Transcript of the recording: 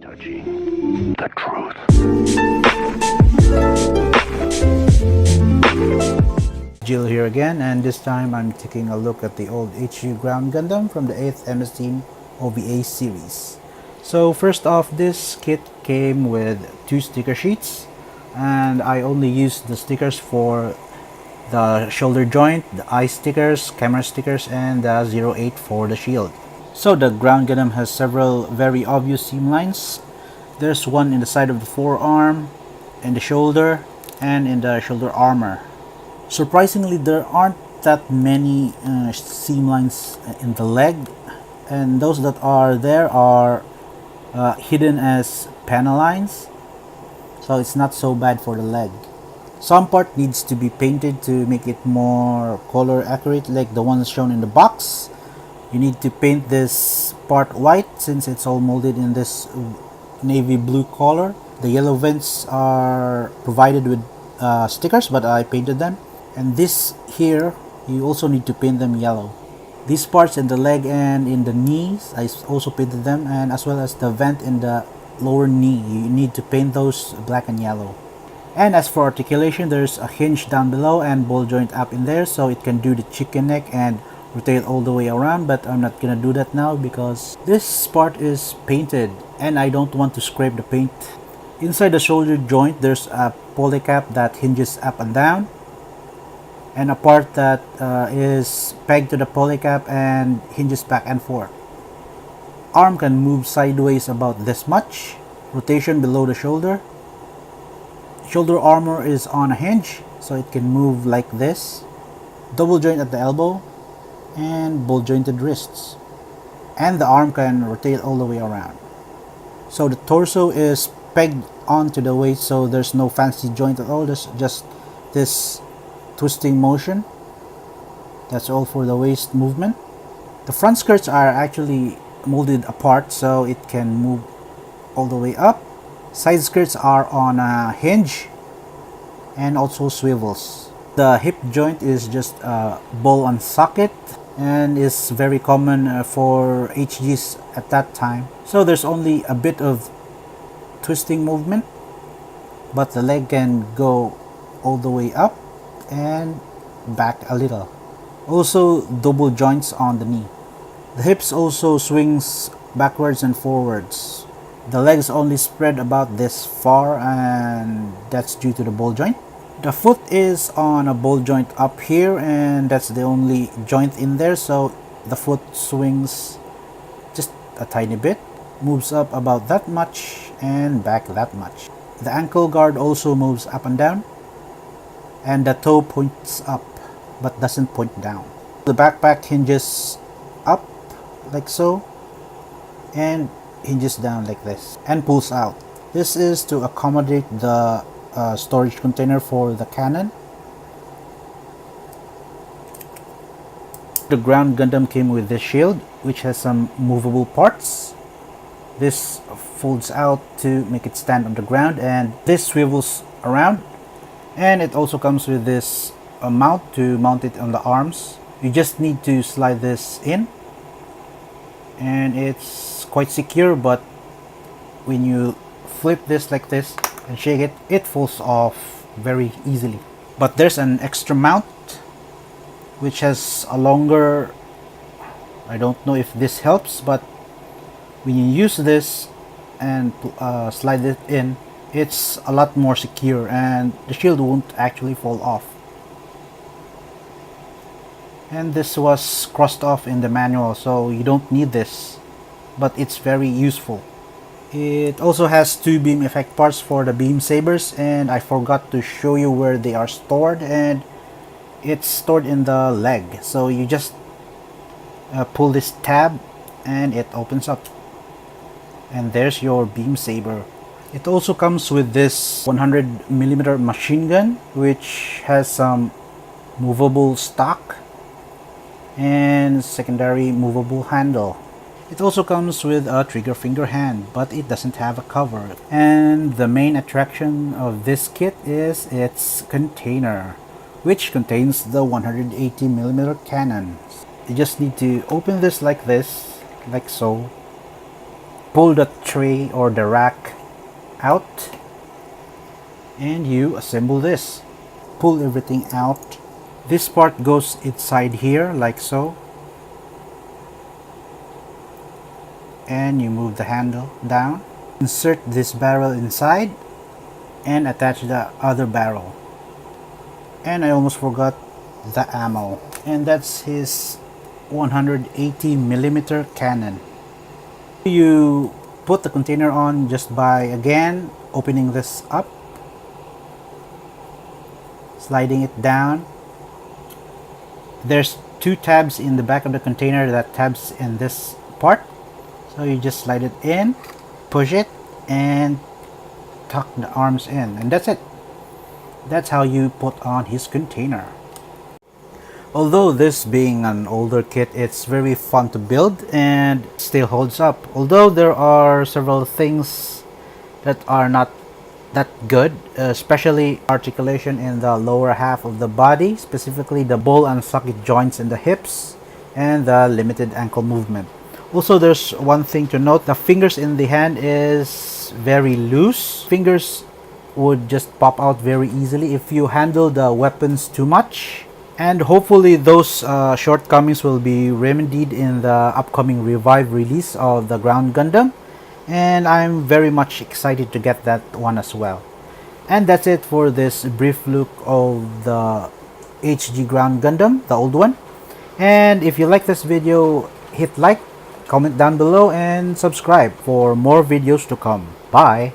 Touching the truth. Jill here again, and this time I'm taking a look at the old HG Ground Gundam from the 8th MS-13 OVA series. So first off, this kit came with 2 sticker sheets, and I only used the stickers for the shoulder joint, the eye stickers, camera stickers, and the 08 for the shield. So the Ground Gundam has several very obvious seam lines. There's one in the side of the forearm, in the shoulder, and in the shoulder armor. Surprisingly, there aren't that many seam lines in the leg, and those that are there are hidden as panel lines, so it's not so bad for the leg. Some part needs to be painted to make it more color accurate, like the ones shown in the box. You need to paint this part white since it's all molded in this navy blue color. The yellow vents are provided with stickers, but I painted them. And this here, you also need to paint them yellow. These parts in the leg and in the knees, I also painted them, and as well as the vent in the lower knee, you need to paint those black and yellow. And as for articulation, there's a hinge down below and ball joint up in there, so it can do the chicken neck and rotate all the way around, but I'm not gonna do that now because this part is painted and I don't want to scrape the paint. Inside the shoulder joint, there's a polycap that hinges up and down, and a part that is pegged to the polycap and hinges back and forth. Arm can move sideways about this much, rotation below the shoulder. Shoulder armor is on a hinge, so it can move like this. Double joint at the elbow, and ball jointed wrists. And the arm can rotate all the way around. So the torso is pegged onto the waist, so there's no fancy joint at all, there's just this twisting motion. That's all for the waist movement. The front skirts are actually molded apart, so it can move all the way up. Side skirts are on a hinge and also swivels. The hip joint is just a ball on socket and is very common for HGs at that time. So there's only a bit of twisting movement, but the leg can go all the way up and back a little. Also double joints on the knee. The hips also swings backwards and forwards. The legs only spread about this far, and that's due to the ball joint. The foot is on a ball joint up here, and that's the only joint in there, so the foot swings just a tiny bit, moves up about that much and back that much. The ankle guard also moves up and down, and the toe points up but doesn't point down. The backpack hinges up like so and hinges down like this and pulls out. This is to accommodate the storage container for the cannon. The Ground Gundam came with this shield, which has some movable parts. This folds out to make it stand on the ground, and this swivels around. And it also comes with this mount to mount it on the arms. You just need to slide this in, and it's quite secure, but when you flip this like this and shake it, it falls off very easily. But there's an extra mount which has a longer, I don't know if this helps, but when you use this and slide it in, it's a lot more secure and the shield won't actually fall off. And this was crossed off in the manual, so you don't need this, but it's very useful. It also has 2 beam effect parts for the beam sabers, and I forgot to show you where they are stored, and it's stored in the leg. So you just pull this tab and it opens up, and there's your beam saber. It also comes with this 100mm machine gun, which has some movable stock and secondary movable handle. It also comes with a trigger finger hand, but it doesn't have a cover. And the main attraction of this kit is its container, which contains the 180mm cannon. You just need to open this like so, pull the tray or the rack out and you assemble this. Pull everything out. This part goes inside here like so, and you move the handle down. Insert this barrel inside and attach the other barrel. And I almost forgot the ammo, and that's his 180mm cannon. You put the container on just by again opening this up, sliding it down. There's two tabs in the back of the container that tabs in this part, so you just slide it in, push it, and tuck the arms in, and that's it. That's how you put on his container. Although this being an older kit, it's very fun to build and still holds up. Although there are several things that are not that good, especially articulation in the lower half of the body, specifically the ball and socket joints in the hips and the limited ankle movement. Also, there's one thing to note: the fingers in the hand is very loose. Fingers would just pop out very easily if you handle the weapons too much. And hopefully those shortcomings will be remedied in the upcoming Revive release of the Ground Gundam. And I'm very much excited to get that one as well. And that's it for this brief look of the HG Ground Gundam, the old one. And if you like this video, hit like, comment down below, and subscribe for more videos to come. Bye!